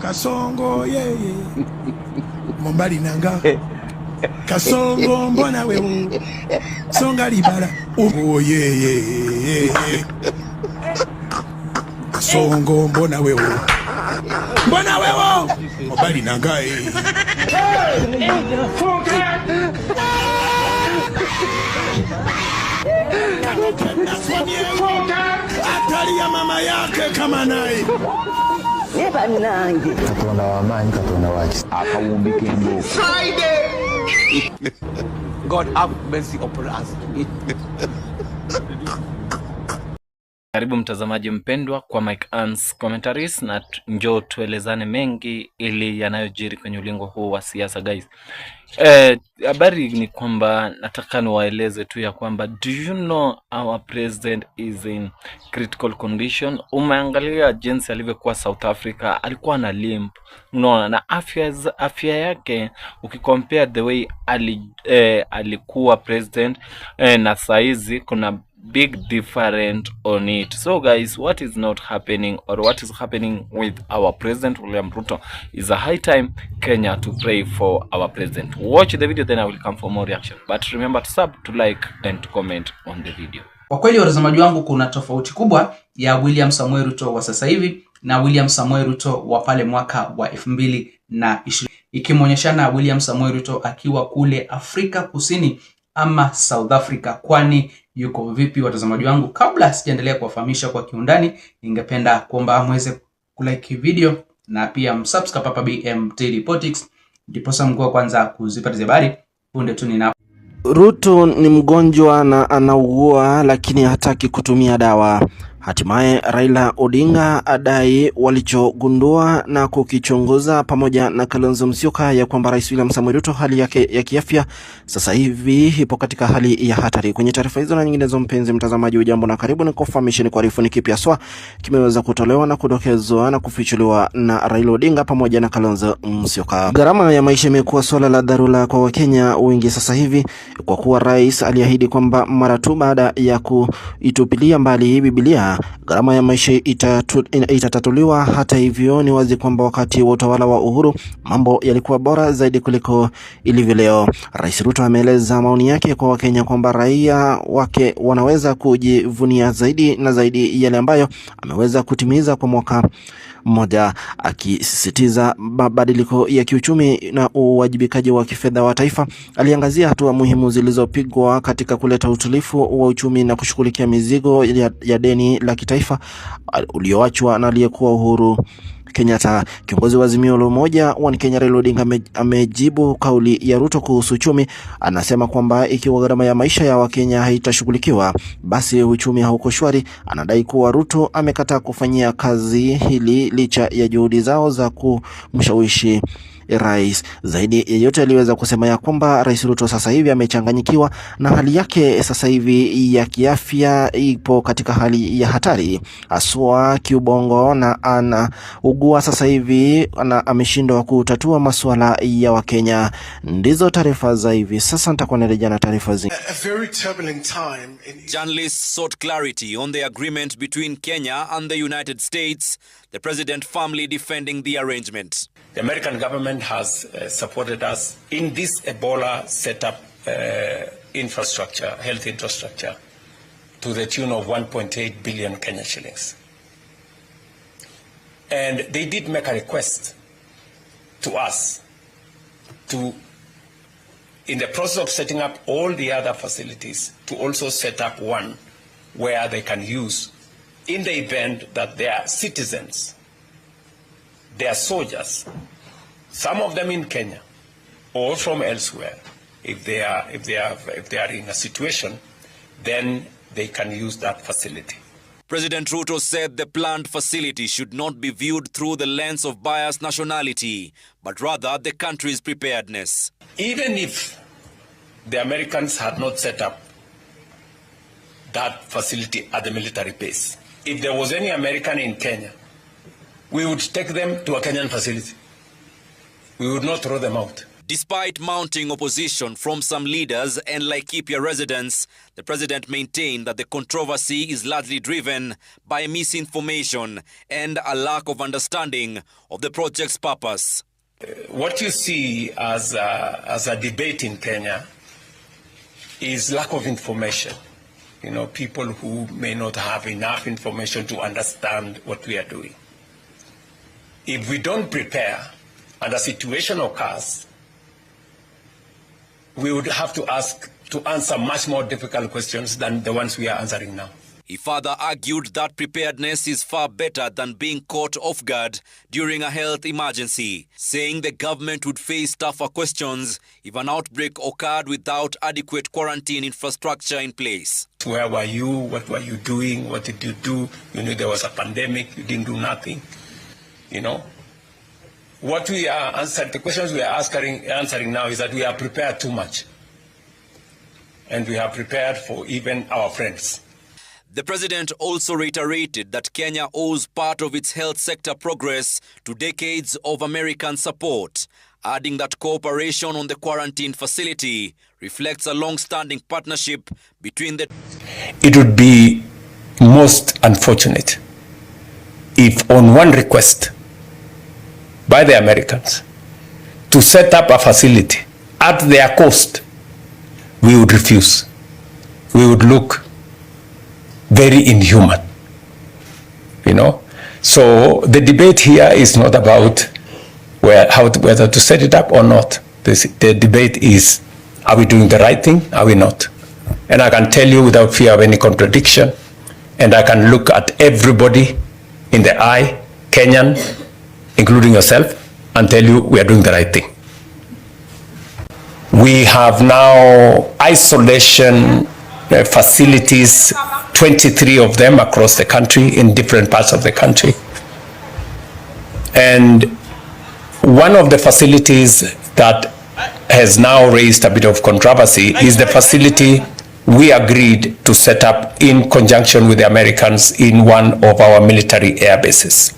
Kasongo yeye Mombali nanga Kasongo mbona wewe Songa libala oh yeye Kasongo mbona wewe Mombali nanga Atali ya mama yake kama naye Neba nangi Katonda wamanyi Katonda waki akawumbika embooko Friday. God have mercy upon us. Karibu mtazamaji mpendwa kwa Mike Ans Commentaries, na njoo tuelezane mengi ili yanayojiri kwenye ulingo huu wa siasa guys. Habari ni kwamba nataka niwaeleze tu ya kwamba do you know our president is in critical condition. Umeangalia jinsi alivyokuwa South Africa, alikuwa na limp, unaona, na afya yake ukicompare the way alikuwa president na saizi kuna big different on it. So guys, what is not happening or what is happening with our president William Ruto is a high time Kenya to pray for our president. Watch the video, then I will come for more reaction, but remember to sub, to like and to comment on the video. Kwa kweli watazamaji wangu, kuna tofauti kubwa ya William Samoei Ruto wa sasa hivi na William Samoei Ruto wa pale mwaka wa 2020, ikimonyeshana William Samoei Ruto akiwa kule Afrika Kusini ama South Africa. Kwani yuko vipi watazamaji wangu? Kabla sijaendelea kuwafahamisha kwa kiundani, ningependa kuomba muweze kulike video na pia msubscribe hapa BM Daily Politics, ndipo mkuu kwanza kuzipata habari punde tu ninapo. Ruto ni mgonjwa na anaugua lakini hataki kutumia dawa. Hatimaye Raila Odinga adai walichogundua na kukichunguza pamoja na Kalonzo Musyoka ya kwamba Rais William Samoei Ruto hali yake ya kiafya sasa hivi ipo katika hali ya hatari. Kwenye taarifa hizo na nyinginezo, mpenzi mtazamaji, ujambo na karibu ni kufahamisha kwa arifu ni kipi haswa kimeweza kutolewa na kudokezwa na kufichuliwa na Raila Odinga pamoja na Kalonzo Musyoka. Gharama ya maisha imekuwa swala la dharura kwa Wakenya wengi sasa hivi, kwa kuwa rais aliahidi kwamba mara tu baada ya kuitupilia mbali Biblia gharama ya maisha itatatuliwa. Hata hivyo ni wazi kwamba wakati wa utawala wa Uhuru mambo yalikuwa bora zaidi kuliko ilivyo leo. Rais Ruto ameeleza maoni yake kwa Wakenya kwamba raia wake wanaweza kujivunia zaidi na zaidi yale ambayo ameweza kutimiza kwa mwaka mmoja, akisisitiza mabadiliko ya kiuchumi na uwajibikaji wa kifedha wa taifa. Aliangazia hatua muhimu zilizopigwa katika kuleta utulivu wa uchumi na kushughulikia mizigo ya deni la kitaifa ulioachwa na aliyekuwa Uhuru Kenyatta. Kiongozi wa Azimio la Umoja wa Kenya Raila Odinga amejibu kauli ya Ruto kuhusu uchumi. Anasema kwamba ikiwa gharama ya maisha ya Wakenya haitashughulikiwa, basi uchumi hauko shwari. Anadai kuwa Ruto amekataa kufanyia kazi hili licha ya juhudi zao za kumshawishi rais. Zaidi yeyote aliweza kusema ya kwamba Rais Ruto sasa hivi amechanganyikiwa na hali yake sasa hivi ya kiafya ipo katika hali ya hatari, aswa kiubongo, na anaugua sasa hivi na ameshindwa kutatua masuala ya Wakenya. Ndizo taarifa za hivi sasa, nitakuwa narejea na taarifa zingine. Journalists sought clarity on the agreement between Kenya and the United States, the president firmly defending the arrangement. The American government has supported us in this Ebola setup infrastructure, health infrastructure, to the tune of 1.8 billion Kenya shillings. And they did make a request to us to, in the process of setting up all the other facilities, to also set up one where they can use in the event that their citizens, their soldiers, some of them in Kenya or from elsewhere, if they are in a situation, then they can use that facility. President Ruto said the planned facility should not be viewed through the lens of biased nationality, but rather the country's preparedness. Even if the Americans had not set up that facility at the military base, if there was any American in Kenya, we would take them to a Kenyan facility. We would not throw them out. Despite mounting opposition from some leaders and Laikipia residents, the president maintained that the controversy is largely driven by misinformation and a lack of understanding of the project's purpose. What you see as a debate in Kenya is lack of information. You know, people who may not have enough information to understand what we are doing. If we don't prepare and a situation occurs, we would have to answer much more difficult questions than the ones we are answering now. He further argued that preparedness is far better than being caught off guard during a health emergency, saying the government would face tougher questions if an outbreak occurred without adequate quarantine infrastructure in place. Where were you? What were you doing? What did you do? You knew there was a pandemic. You didn't do nothing. You know? What we are answering, the questions we are answering now is that we are prepared too much. And we are prepared for even our friends. The president also reiterated that Kenya owes part of its health sector progress to decades of American support, adding that cooperation on the quarantine facility reflects a long-standing partnership between the... It would be most unfortunate if on one request by the Americans to set up a facility at their cost, we would refuse. We would look very inhuman, you know. So the debate here is not about whether to set it up or not. The debate is, are we doing the right thing? Are we not? And I can tell you without fear of any contradiction, and I can look at everybody in the eye, Kenyan, including yourself, and tell you we are doing the right thing. We have now isolation facilities, 23 of them across the country, in different parts of the country. And one of the facilities that has now raised a bit of controversy is the facility we agreed to set up in conjunction with the Americans in one of our military air bases.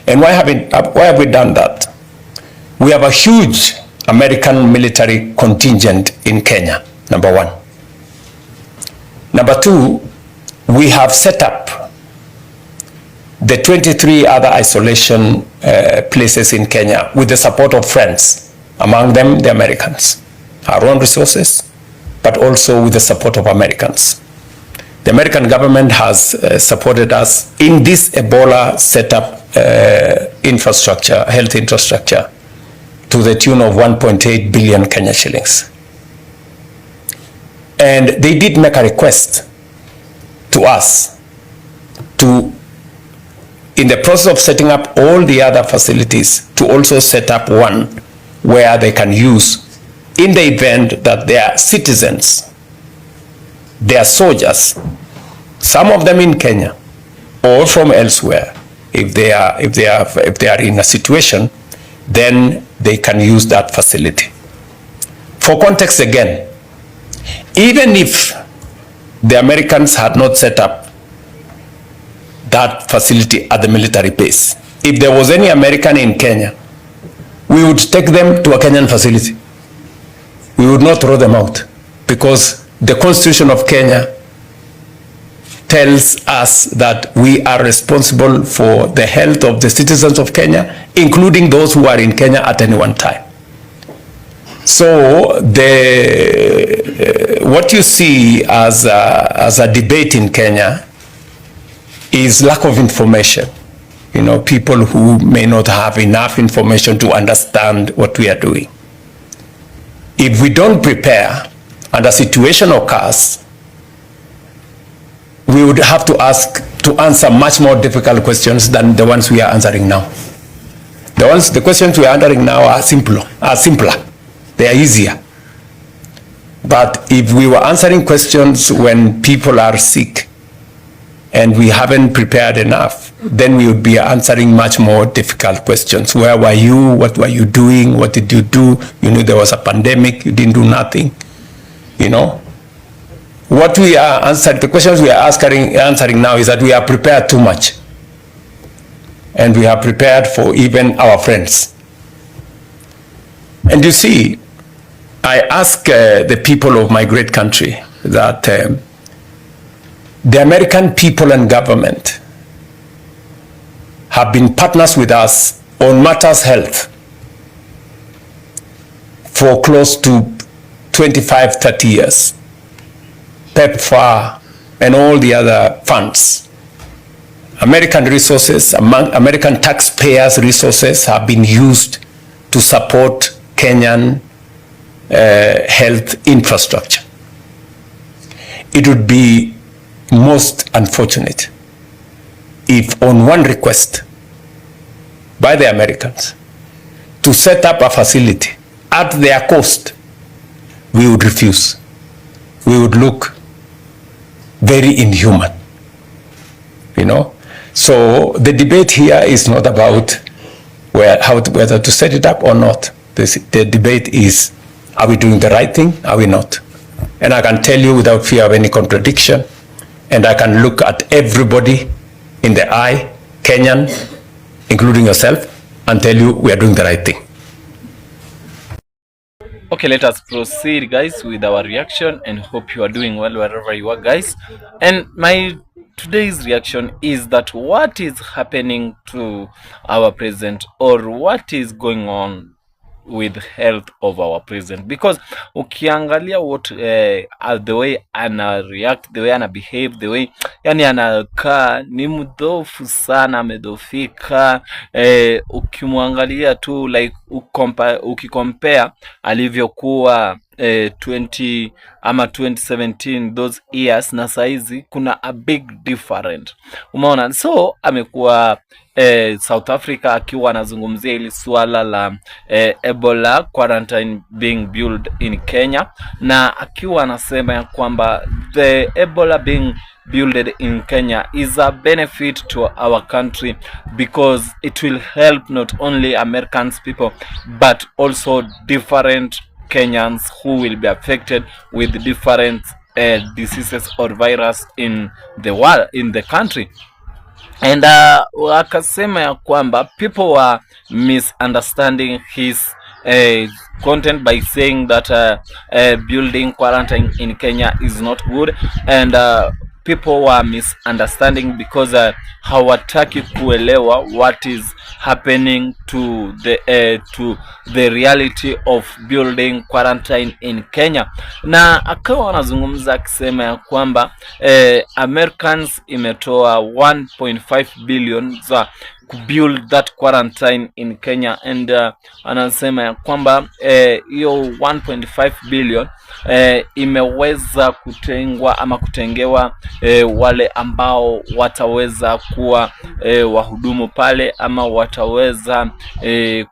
And why have we done that? We have a huge American military contingent in Kenya, number one. Number two, we have set up the 23 other isolation places in Kenya with the support of friends, among them the Americans, our own resources, but also with the support of Americans. The American government has supported us in this Ebola setup infrastructure, health infrastructure, to the tune of 1.8 billion Kenya shillings. And they did make a request to us to, in the process of setting up all the other facilities, to also set up one where they can use in the event that their citizens, their soldiers, some of them in Kenya or from elsewhere, if they are in a situation, then they can use that facility. For context again, even if the Americans had not set up that facility at the military base, if there was any American in Kenya, we would take them to a Kenyan facility. We would not throw them out, because the Constitution of Kenya tells us that we are responsible for the health of the citizens of Kenya, including those who are in Kenya at any one time. So what you see as a debate in Kenya is lack of information. You know, people who may not have enough information to understand what we are doing. If we don't prepare and a situation occurs, we would have to answer much more difficult questions than the ones we are answering now. The questions we are answering now are simpler. They are easier. But if we were answering questions when people are sick and we haven't prepared enough, then we would be answering much more difficult questions. Where were you? What were you doing? What did you do? You knew there was a pandemic. You didn't do nothing. You know? What we are answering, the questions we are answering now is that we are prepared too much. And we are prepared for even our friends. And you see, I ask the people of my great country that the American people and government have been partners with us on matters health for close to 25, 30 years. PEPFAR and all the other funds. American resources, American taxpayers' resources have been used to support Kenyan health infrastructure. It would be most unfortunate if on one request by the Americans to set up a facility at their cost, we would refuse. We would look very inhuman, you know. So the debate here is not about whether to set it up or not. The debate is, are we doing the right thing? Are we not? And I can tell you without fear of any contradiction, and I can look at everybody in the eye, Kenyan, including yourself, and tell you we are doing the right thing. Okay, let us proceed, guys, with our reaction, and hope you are doing well wherever you are, guys. And my today's reaction is that what is happening to our president, or what is going on with health of our president, because ukiangalia what the way ana react, the way ana behave, the way yani anakaa ni mdhofu sana, amedhofika. Ukimwangalia tu like ukicompare alivyokuwa 2017 those years na saizi kuna a big different, umeona. So amekuwa South Africa akiwa anazungumzia ili swala la Ebola quarantine being built in Kenya, na akiwa anasema ya kwamba the Ebola being built in Kenya is a benefit to our country because it will help not only Americans people but also different Kenyans who will be affected with different diseases or virus in the world, in the country. And akasema ya kwamba people were misunderstanding his content by saying that building quarantine in Kenya is not good, and people were misunderstanding because hawataki kuelewa what is happening to the reality of building quarantine in Kenya. Na akawa anazungumza akisema ya kwamba Americans imetoa 1.5 billion za build that quarantine in Kenya, and anasema ya kwamba hiyo 1.5 billion imeweza kutengwa ama kutengewa wale ambao wataweza kuwa wahudumu pale ama wataweza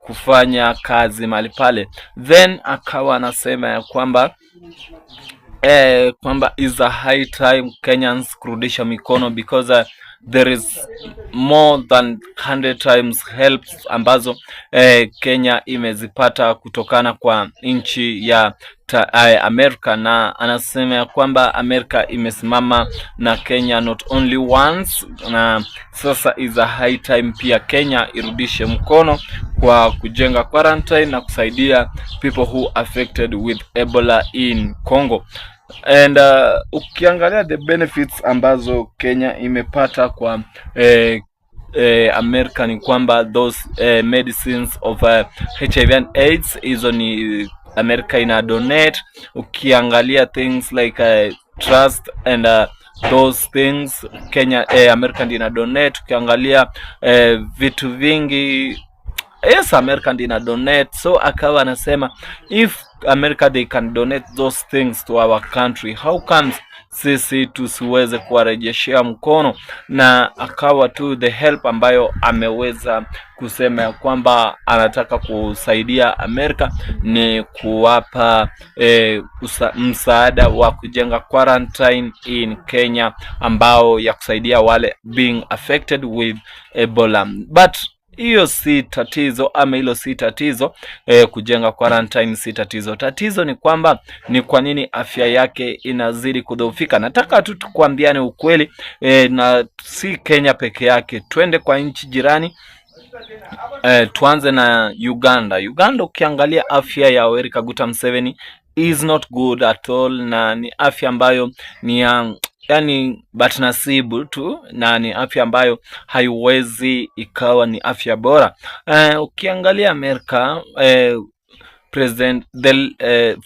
kufanya kazi mali pale. Then akawa anasema ya kwamba is a high time Kenyans kurudisha mikono because there is more than 100 times helps ambazo Kenya imezipata kutokana kwa nchi ya Amerika, na anasema ya kwamba Amerika imesimama na Kenya not only once, na sasa is a high time pia Kenya irudishe mkono kwa kujenga quarantine na kusaidia people who affected with Ebola in Congo. And ukiangalia the benefits ambazo Kenya imepata kwa America ni kwamba those medicines of HIV and AIDS, hizo ni America ina donate. Ukiangalia things like trust and those things Kenya America ina donate. Ukiangalia vitu vingi, yes, America ina donate. So akawa anasema if America they can donate those things to our country, how comes sisi tusiweze kuwarejeshea mkono? Na akawa tu the help ambayo ameweza kusema ya kwamba anataka kusaidia America ni kuwapa msaada wa kujenga quarantine in Kenya ambao ya kusaidia wale being affected with Ebola. But hiyo si tatizo, ama hilo si tatizo. Kujenga quarantine si tatizo. Tatizo ni kwamba ni kwa nini afya yake inazidi kudhoofika. Nataka tu tukwambiane ukweli, na si Kenya peke yake. Twende kwa nchi jirani tuanze na Uganda. Uganda ukiangalia afya ya Yoweri Kaguta Museveni is not good at all, na ni afya ambayo ni yani but nasibu tu, na ni afya ambayo haiwezi ikawa ni afya bora. Ukiangalia Amerika,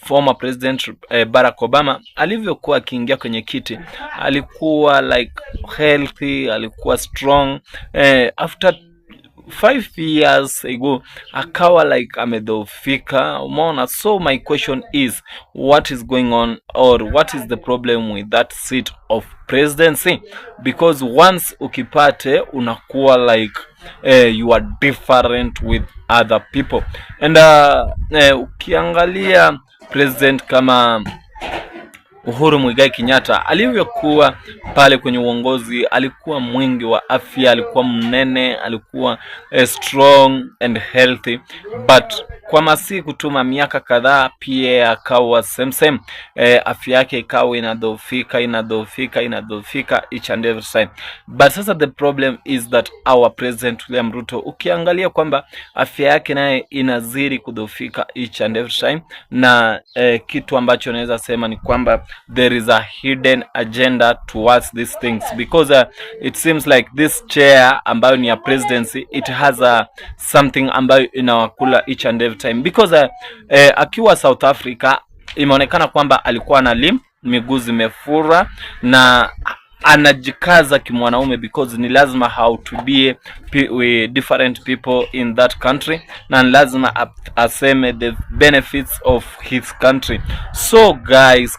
former president Barack Obama alivyokuwa akiingia kwenye kiti, alikuwa like healthy, alikuwa strong. After 5 years ago akawa like amedhoofika, umeona. So my question is, what is going on, or what is the problem with that seat of presidency? Because once ukipate unakuwa like you are different with other people. And ukiangalia president kama Uhuru Muigai Kenyatta alivyokuwa pale kwenye uongozi, alikuwa mwingi wa afya, alikuwa mnene, alikuwa strong and healthy, but kwa masiku tuma miaka kadhaa pia akawa same afya yake ikawa inadhoofika each and every time. But sasa the problem is that our president William Ruto, ukiangalia kwamba afya yake naye inazidi kudhoofika each and every time, na kitu ambacho naweza sema ni kwamba there is a hidden agenda towards these things, because it seems like this chair ambayo ni ya presidency, it has something ambayo inawakula each and every time, because akiwa South Africa imeonekana kwamba alikuwa na limp, miguu zimefura, na anajikaza kimwanaume, because ni lazima how to be with different people in that country, na lazima aseme the benefits of his country. So guys,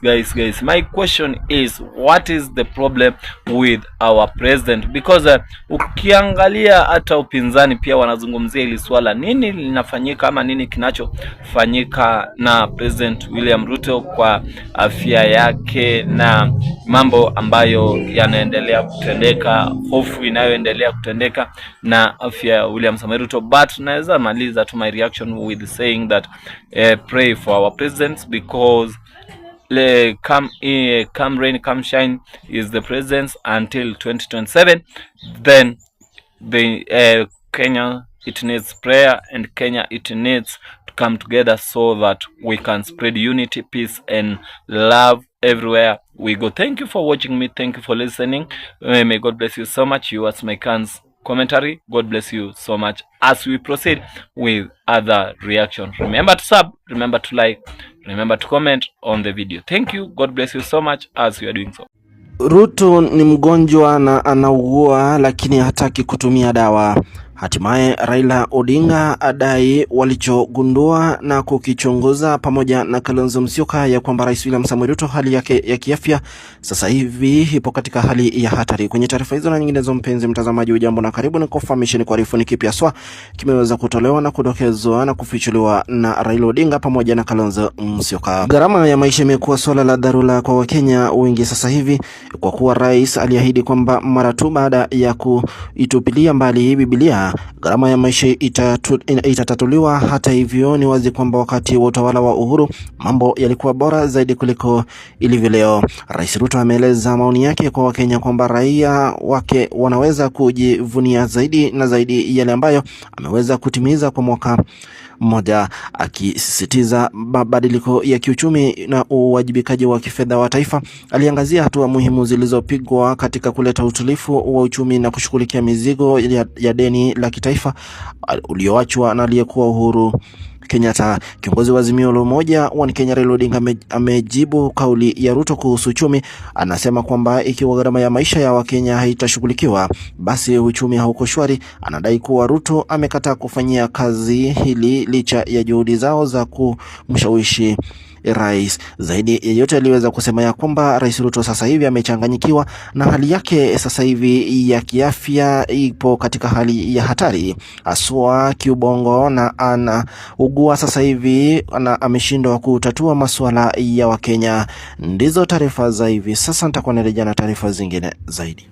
my question is, what is the problem with our president? Because ukiangalia hata upinzani pia wanazungumzia hili swala, nini linafanyika ama nini kinachofanyika na President William Ruto kwa afya yake na mambo ambayo yanaendelea kutendeka, hofu inayoendelea kutendeka na afya ya William Samoei Ruto. But naweza maliza to my reaction with saying that pray for our presidents, because come rain come shine is the presidents until 2027. Then the Kenya, it needs prayer, and Kenya, it needs to come together so that we can spread unity, peace and love everywhere we go. Thank you for watching me. Thank you for listening. May God bless you so much. You as my cans commentary. God bless you so much as we proceed with other reactions. Remember to sub, remember to like, remember to comment on the video. Thank you. God bless you so much as you are doing so. Ruto ni mgonjwa na anaugua, lakini hataki kutumia dawa. Hatimaye Raila Odinga adai walichogundua na kukichunguza pamoja na Kalonzo Musyoka ya kwamba Rais William Samoei Ruto hali yake ya kiafya sasa hivi ipo katika hali ya hatari. Kwenye taarifa hizo na nyinginezo, mpenzi mtazamaji, ujambo na karibu, nikufahamishe ni kuarifu ni kipi haswa kimeweza kutolewa na kudokezwa na kufichuliwa na Raila Odinga pamoja na Kalonzo Musyoka. Gharama ya maisha imekuwa swala la dharura kwa Wakenya wengi sasa hivi, kwa kuwa rais aliahidi kwamba mara tu baada ya kuitupilia mbali Biblia gharama ya maisha itatatuliwa. Hata hivyo ni wazi kwamba wakati wa utawala wa Uhuru mambo yalikuwa bora zaidi kuliko ilivyo leo. Rais Ruto ameeleza maoni yake kwa Wakenya kwamba raia wake wanaweza kujivunia zaidi na zaidi yale ambayo ameweza kutimiza kwa mwaka mmoja, akisisitiza mabadiliko ya kiuchumi na uwajibikaji wa kifedha wa taifa. Aliangazia hatua muhimu zilizopigwa katika kuleta utulivu wa uchumi na kushughulikia mizigo ya deni la kitaifa ulioachwa na aliyekuwa Uhuru Kenyatta. Kiongozi wa Azimio la Umoja wa Kenya Raila Odinga amejibu kauli ya Ruto kuhusu uchumi. Anasema kwamba ikiwa gharama ya maisha ya Wakenya haitashughulikiwa, basi uchumi hauko shwari. Anadai kuwa Ruto amekataa kufanyia kazi hili licha ya juhudi zao za kumshawishi rais. Zaidi ya yote aliweza kusema ya kwamba Rais Ruto sasa hivi amechanganyikiwa na hali yake sasa hivi ya kiafya ipo katika hali ya hatari, aswa kiubongo, na anaugua sasa hivi na ameshindwa kutatua masuala ya Wakenya. Ndizo taarifa za hivi sasa, nitakuwa narejea na taarifa zingine zaidi.